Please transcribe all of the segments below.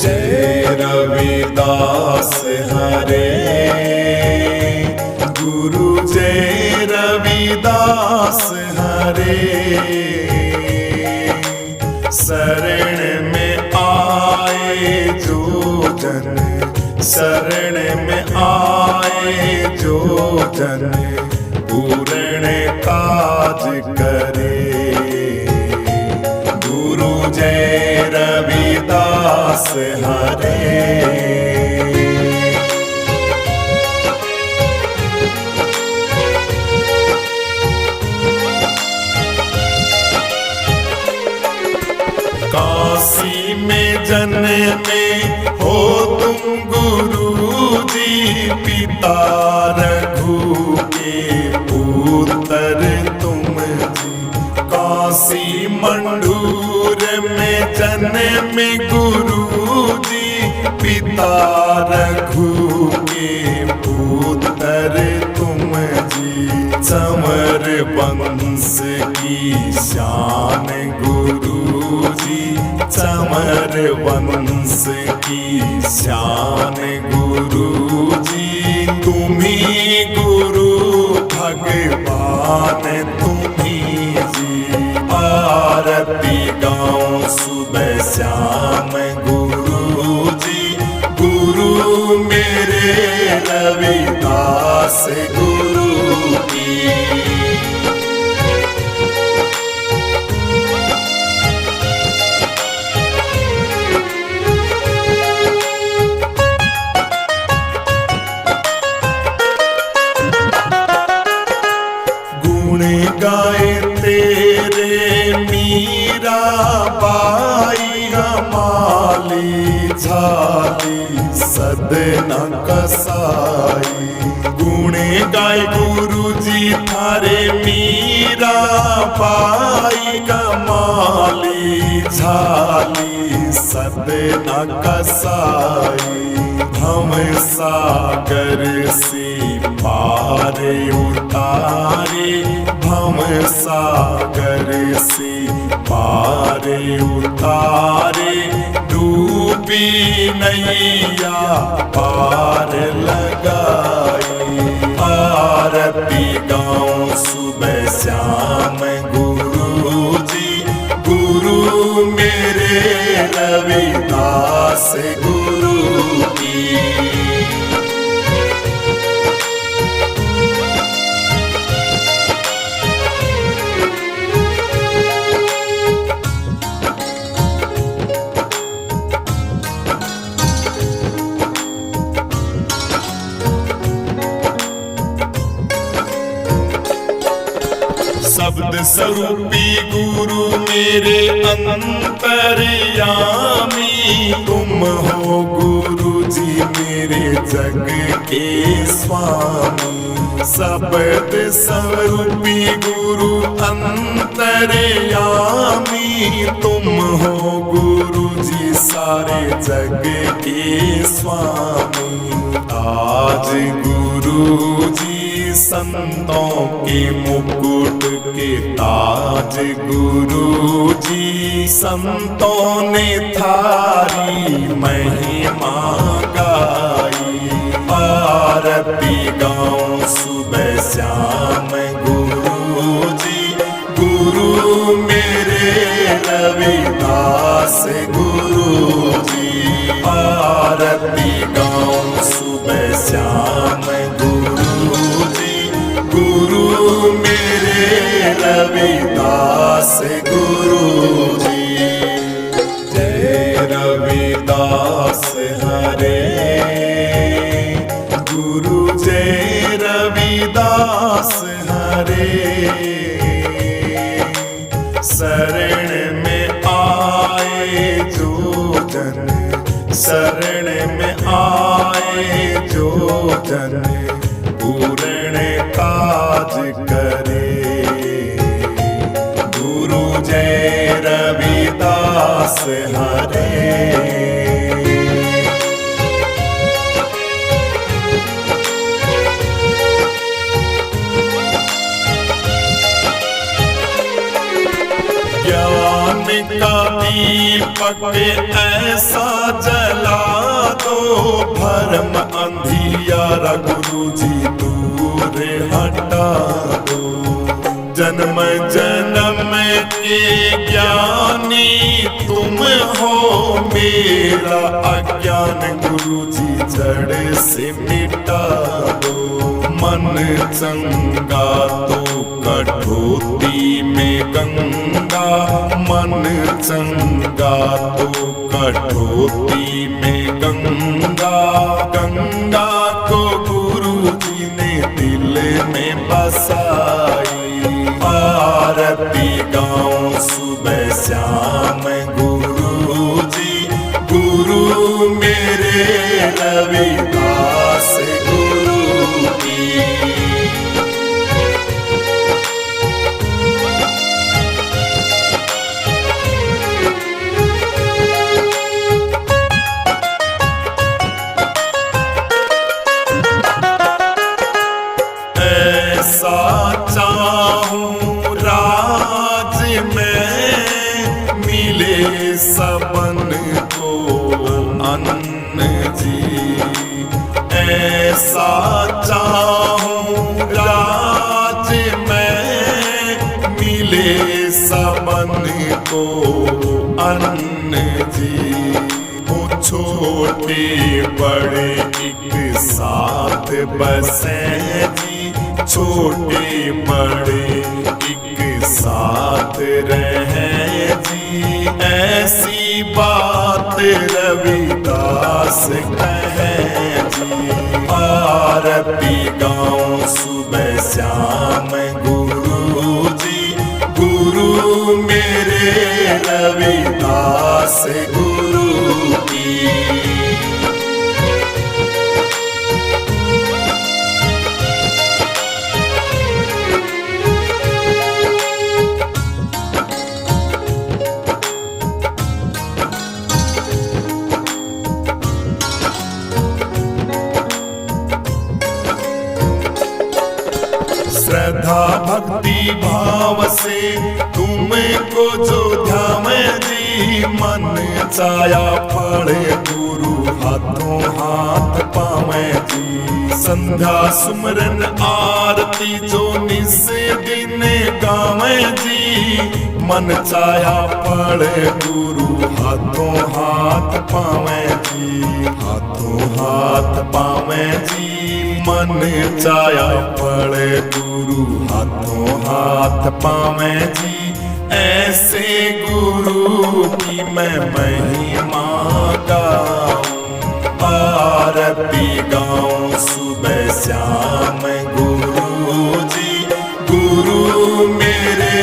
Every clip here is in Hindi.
जय रविदास हरे गुरु, जय रविदास हरे। शरण में आए जो जन, शरण में आए जो जन, पूर्ण काज करे। गुरु जय रविदास हरे। काशी में जन्मे हो तुम गुरु जी, पिता रघु के पुत्र तुम जी। काशी मंडूर में जन्मे गुरु जी, पिता रघु के पुत्र तुम जी। चमर वंश की शान गुरु जी, चमर वंश की शान गुरु जी। तुम्ही गुरु भगवान तुम्ही जी। आरती गाँव सुबह शाम गुरु जी। गुरु मेरे रविदास गुरु की। गुण गाए तेरे मीरा बाई, हमाली झाली सदना कसाई। गुण गाए गुरु जी थारे मीरा बाई, कमाली झाली सदना कसाई। हम सागर से पार उतारे, हम सागर से पार उतारे। डूबी नैया पार लगाई। आरती गाँव सुबह शाम गुरु जी। गुरु मेरे रविदास गुरु की। शब्द स्वरूपी गुरु मेरे अंतर्यामी। तुम हो गुरु जी मेरे जग के स्वामी। शब्द स्वरूपी गुरु अंतर्यामी। तुम हो गुरु जी सारे जग के स्वामी। आज गुरु जी संतों के मुकुट के ताज गुरु जी। संतों ने थारी महिमा गाई। आरती गाँव सुबह शाम गुरु जी। गुरु मेरे रविदास गुरु जी। आरती गाँव सुबह शाम गुरु जी। गुरु मेरे रविदास गुरु जी। जय रविदास हरे गुरु, जय रविदास हरे। शरण में आए जो जन, शरण में आए जो जन, पूर्ण काज करे। गुरु जय रविदास हरे। ज्ञान का दीपक ऐसा जला दो, भरम अंधियारा गुरु जी दूर हटा दो। जन्म जन्म के ज्ञानी तुम हो, मेरा अज्ञान गुरु जी जड़ से मिटा दो। मन चंगा तो कठोती में गंगा, मन चंगा तो कठोती में गंगा। गंगा को गुरु जी ने दिल में बसाई, आरती गाँव सुबह शाम गुरु जी। गुरु मेरे रविदास गुरु की। ऐसा चाहूं राज में मिले सबन को अन्न जी। ऐसा चाहूं राज में मिले सबन को अन्न जी। वो छोटे बड़े एक साथ बसे जी, छोटे बड़े एक साथ रहे जी। ऐसी बात रविदास कहे जी, आरती गाँव सुबह शाम गुरु जी। गुरु मेरे रविदास गुरु की। श्रद्धा भक्ति भाव से तुमको जो ध्यान जी, मन चाया फल गुरु हाथों हाथ पावे जी। संध्या सुमरन आरती जो निस दिन गावे जी, मन चाया फल गुरु हाथों हाथ पावे जी। हाथों हाथ पावे जी, मन चाया फल गुरु हाथों हाथ पावे जी। ऐसे गुरु की मैं महिमा गाऊं, आरती गाऊं सुबह शाम गुरु जी। गुरु मेरे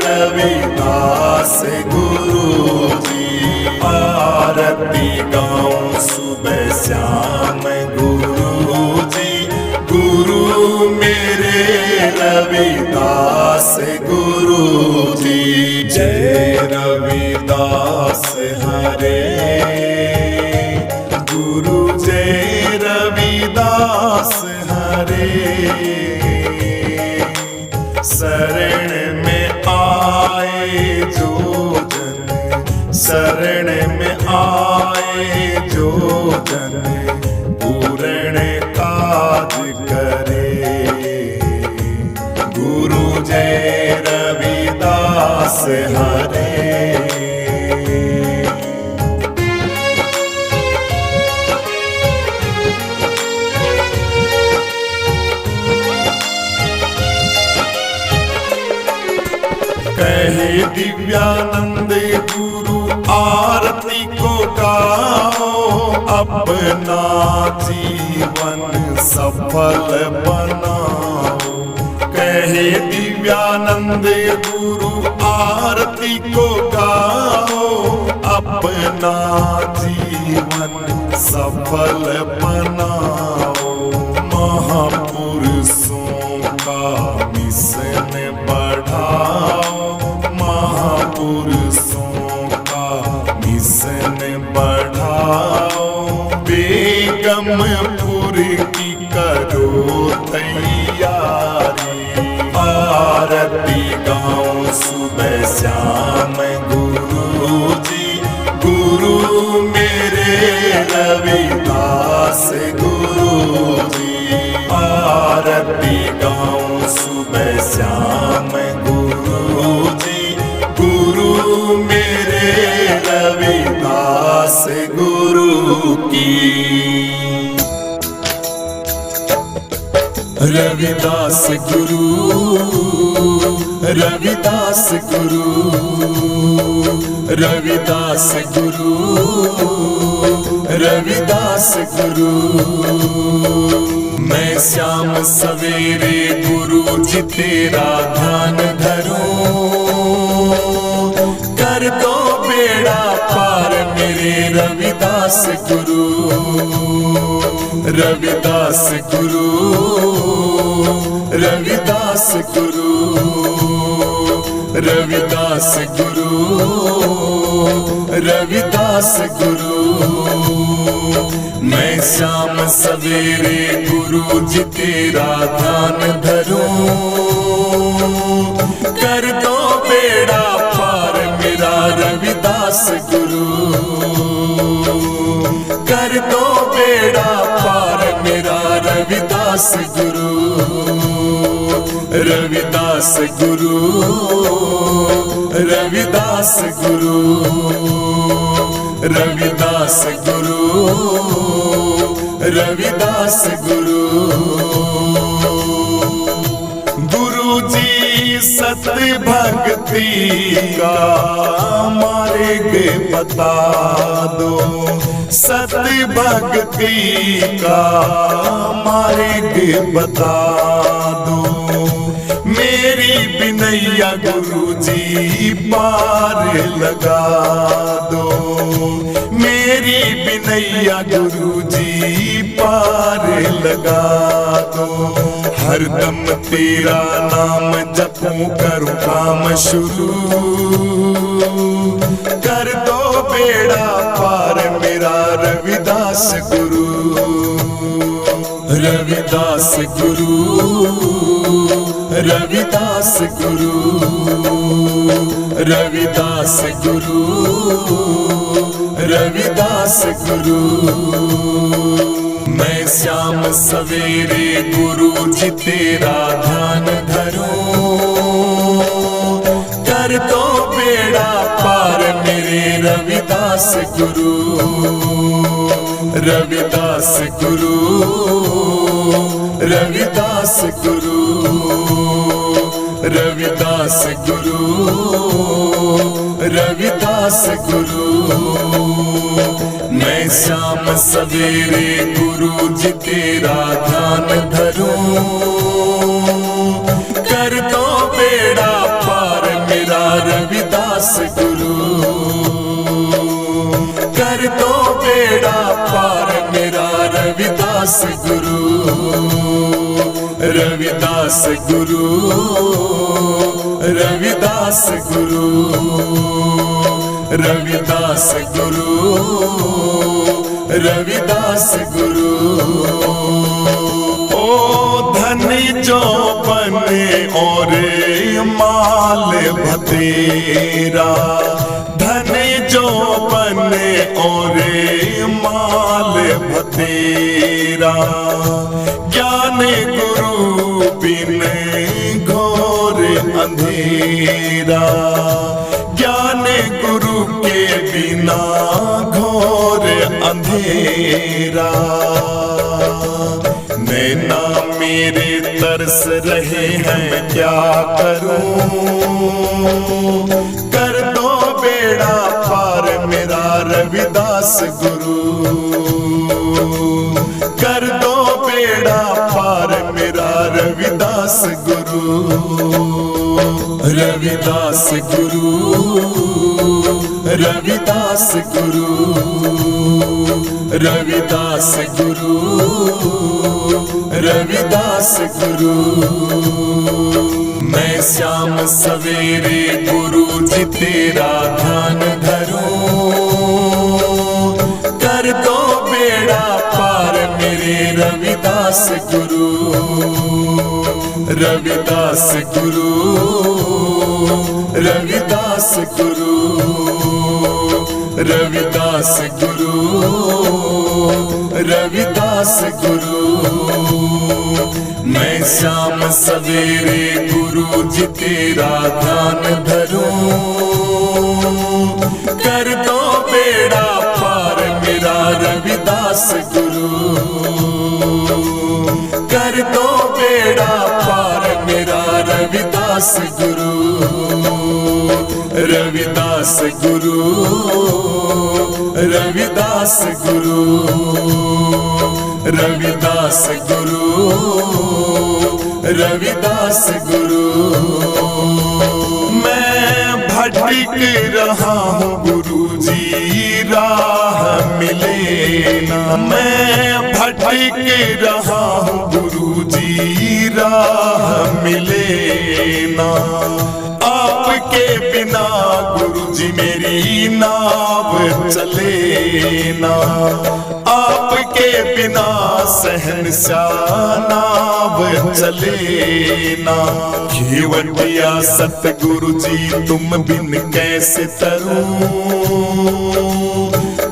रविदास गुरु जी, आरती गाऊं सुबह शाम गुरु जी। गुरु मेरे रविदास गुरु जी। जय रविदास हरे गुरु, जय रविदास हरे। शरण में आए जो जन, शरण में आए जो जन, पूर्ण काज करे। गुरु जय रविदास हरे। कहे दिव्यानंद गुरु आरती को गाओ, अपना जीवन सफल बनाओ। कहे दिव्यानंद गुरु आरती को गाओ, अपना जीवन सफल बनाओ। महापुरुषों का मिशन बढ़ाओ, महापुरुषों का मिशन बढ़ाओ। बेगमपुर की करो तैयारी, आरती गाँव सुबह शाम गुरु रविदास गुरु की। रविदास गुरु, रविदास गुरु, रविदास गुरु, रविदास गुरु। मैं श्याम सवेरे गुरु जी तेरा ध्यान धरूं, कर दो बेड़ा पार मेरे रविदास गुरु। रविदास गुरु, रविदास गुरु, रविदास गुरु, रविदास गुरु। मैं शाम सवेरे गुरु जी तेरा ध्यान धरूं, कर दो बेड़ा पार मेरा रविदास गुरु। कर दो बेड़ा पार मेरा रविदास गुरु। रविदास गुरु, रविदास गुरु, रविदास गुरु, रविदास गुरु। गुरु जी सत्य भक्ति का मार्ग बता दो, सत्य भक्ति का मार्ग बता दो। मेरी बिनैया गुरु जी पार लगा दो, मेरी बिनैया गुरु जी पार लगा दो। हरदम तेरा नाम जपूं करूं काम शुरू, कर दो बेड़ा पार मेरा रविदास गुरु। रविदास गुरु, रविदास गुरु, रविदास गुरु, रविदास गुरु। मैं श्याम सवेरे गुरु जी तेरा ध्यान धरूं, कर दो बेड़ा पार मेरे रविदास गुरु। रविदास गुरु, रविदास गुरु, रविदास गुरु, रविदास गुरु। मैं शाम सवेरे गुरु जी तेरा ध्यान धरूं, कर दो बेड़ा पार मेरा रविदास गुरु। कर दो बेड़ा पार मेरा रविदास गुरु। रविदास गुरु, रविदास गुरु, रविदास गुरु, रविदास गुरु। ओ धनी जो बने और माल भतेरा, धनी जो बने और माल भतेरा। ज्ञान गुरु बिन घोर अंधेरा, ज्ञान गुरु के बिना घोर अंधेरा। नैना मेरे तरस रहे हैं क्या करूं, कर दो बेड़ा पार मेरा रविदास गुरु। कर दो बेड़ा पार मेरा रविदास गुरु। रविदास गुरु, रविदास गुरु, रविदास गुरु, रविदास गुरु। मैं श्याम सवेरे गुरु जी तेरा ध्यान धरूं, कर दो बेड़ा पार मेरे रविदास गुरु। रविदास गुरु, रविदास गुरु, रविदास गुरु, रविदास गुरु। मैं शाम सवेरे गुरु जी तेरा ध्यान धरूं, कर गुरु, कर दो बेड़ा पार मेरा रविदास गुरु, रविदास गुरु, रविदास गुरु, रविदास गुरु, रविदास गुरु। मैं भटक रहा हूँ गुरुजी राह मिले ना, मैं भटक रहा हूँ गुरुजी राह मिले ना, आपके बिना गुरुजी मेरी नाव चले ना, आपके बिना शहंशाह नाव चले ना। घेवटिया सतगुरु जी तुम बिन कैसे तरूं,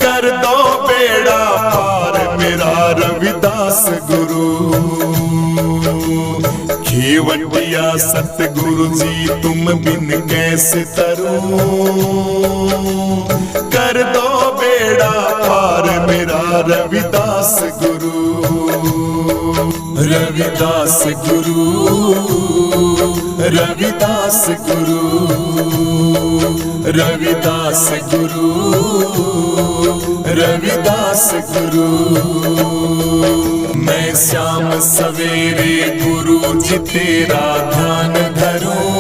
कर दो बेड़ा पार मेरा रविदास गुरु, घेवटिया सतगुरु जी तुम बिन कैसे तरूं, कर दो बेड़ा पार मेरा रविदास गुरु, रविदास गुरु, रविदास गुरु, रविदास गुरु, रविदास गुरु। मैं शाम सवेरे गुरु जी तेरा ध्यान धरूं,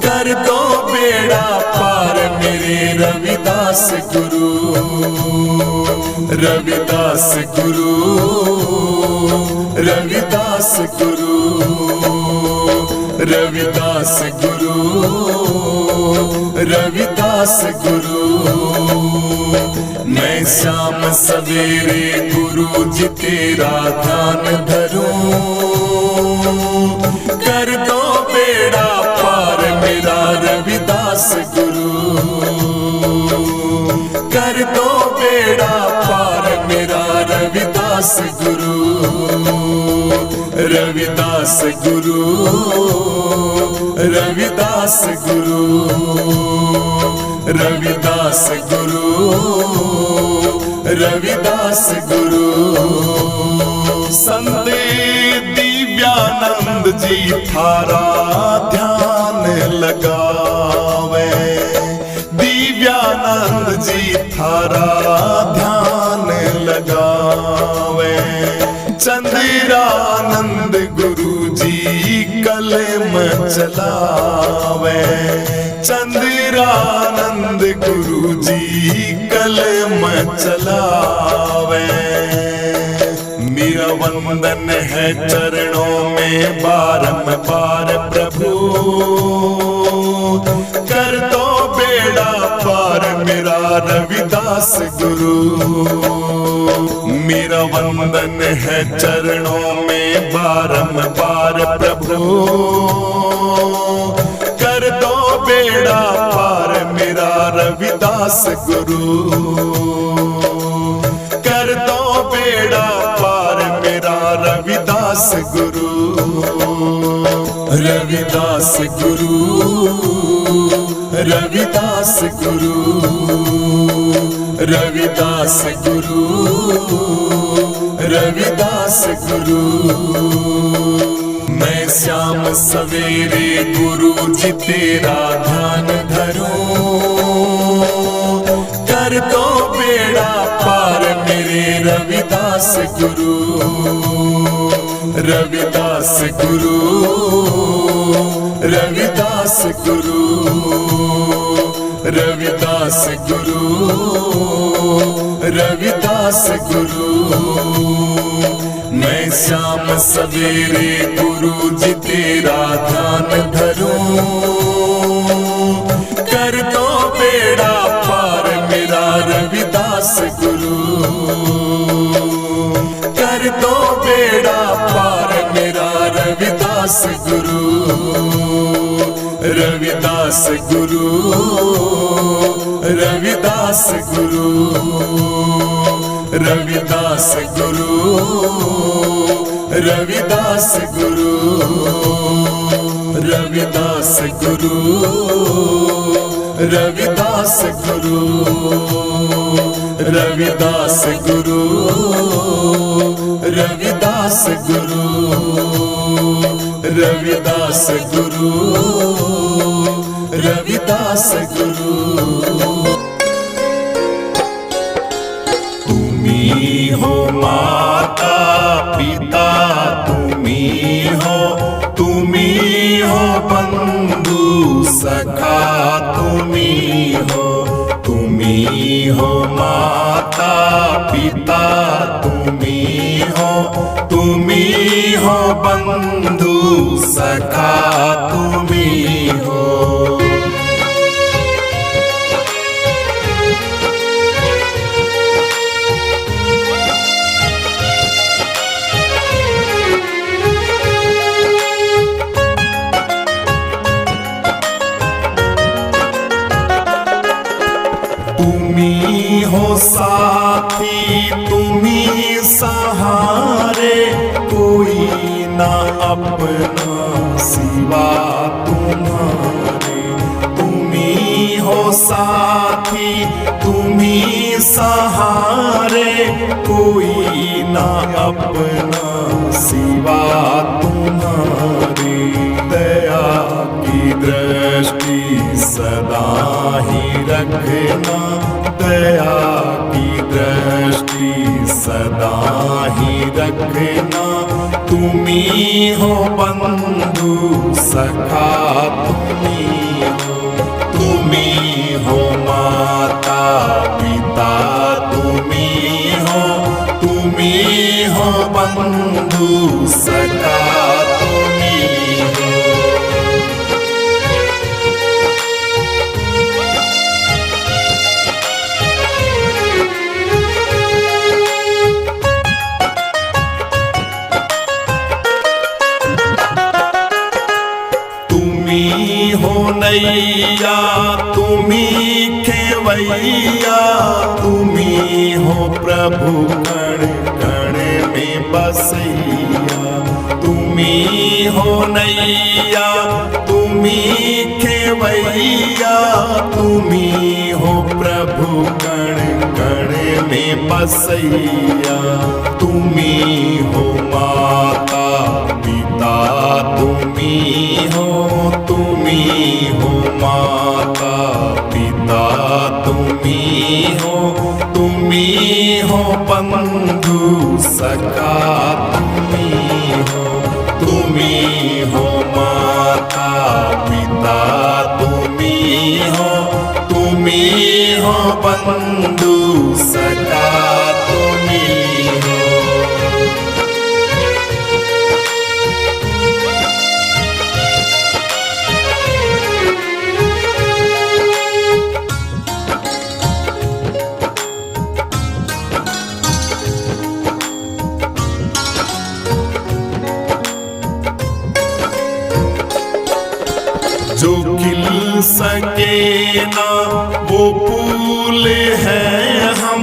कर दो बेड़ा पार मेरे रविदास गुरु, रविदास गुरु, रविदास गुरु, रविदास गुरु, रविदास गुरु। मैं शाम सवेरे गुरु जी तेरा ध्यान धरूं, कर दो बेड़ा पार मेरा रविदास गुरु, कर दो बेड़ा पार मेरा रविदास गुरु, रविदास गुरु, रविदास गुरु, रविदास गुरु, रविदास गुरु। संत दिव्यानंद जी थारा ध्यान लगावे, दिव्यानंद जी थारा ध्यान लगावे, चंद्रानंद गुरु जी कलम चलावे, चंद्रानंद गुरु जी कलम चलावे। मेरा वंदन है चरणों में बारंबार प्रभु, कर दो बेड़ा पार मेरा रविदास गुरु, मेरा वंदन है चरणों में बारंबार प्रभु, कर दो बेड़ा पार मेरा रविदास गुरु, कर दो बेड़ा पार मेरा रविदास गुरु, रविदास गुरु, रविदास गुरु, रविदास गुरु, रविदास गुरु। मैं शाम सवेरे गुरु जी तेरा ध्यान धरूं, कर दो बेड़ा पार मेरे रविदास गुरु, रविदास गुरु, रविदास गुरु, रविदास गुरु, रविदास गुरु। मैं शाम सवेरे गुरु जी तेरा ध्यान धरूं, कर दो बेड़ा पार मेरा रविदास गुरु, कर दो बेड़ा पार मेरा रविदास गुरु, रविदास गुरु, रविदास गुरु, रविदास गुरु, रविदास गुरु, रविदास गुरु, रविदास गुरु। रविदास गुरु, रविदास गुरु, रविदास गुरु, रविदास गुरु। तुम्ही हो माता पिता, तुम्ही हो बंधु सखा, तुम्ही हो माता पिता, तुम्ही हो बंधु सखा, तुम्ही हो। तुम्ही हो साथी, तुम्ही सहारे, कोई ना अपना सिवा तुम्हारे। तुम्ही हो साथी, तुम्ही सहारे, कोई ना अपना सिवा तुम्हारे। दया की दृष्टि सदा ही रखना, दया की दृष्टि सदा ही रखना। तुम्ही हो बंधु सखा, तुम्ही हो माता पिता, तुम्ही हो बंधु सखा, तुम्ही हो। तुम्ही हो नैया, तुम्ही खेवैया, तुम्ही हो प्रभु कण कण में बसैया। तुम्ही हो नैया, तुम्ही खेवैया, तुम्ही हो प्रभु कण कण में बसैया। तुम्ही हो माता पिता, तुम्ही हो माता पिता, तुम्ही हो बंधु सखा, तुम्ही हो माता पिता, तुम्ही हो बंधु सखा, तुम्ही हो। जो खिल सके ना वो फूल है हम,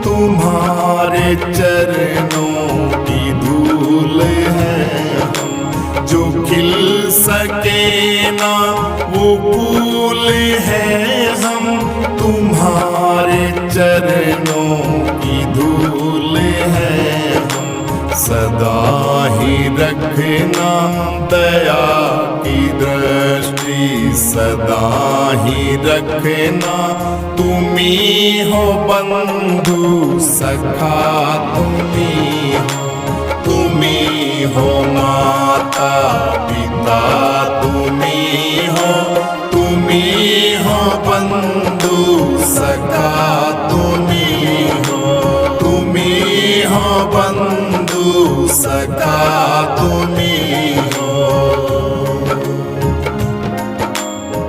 तुम्हारे चरणों की धूल है हम। जो खिल सके ना वो फूल है हम, तुम्हारे चरणों की धूल है हम। सदा ही रखना दया की दृष्टि, सदा ही रखना। तुम्ही हो बंधु सखा, तुम्ही हो माता पिता,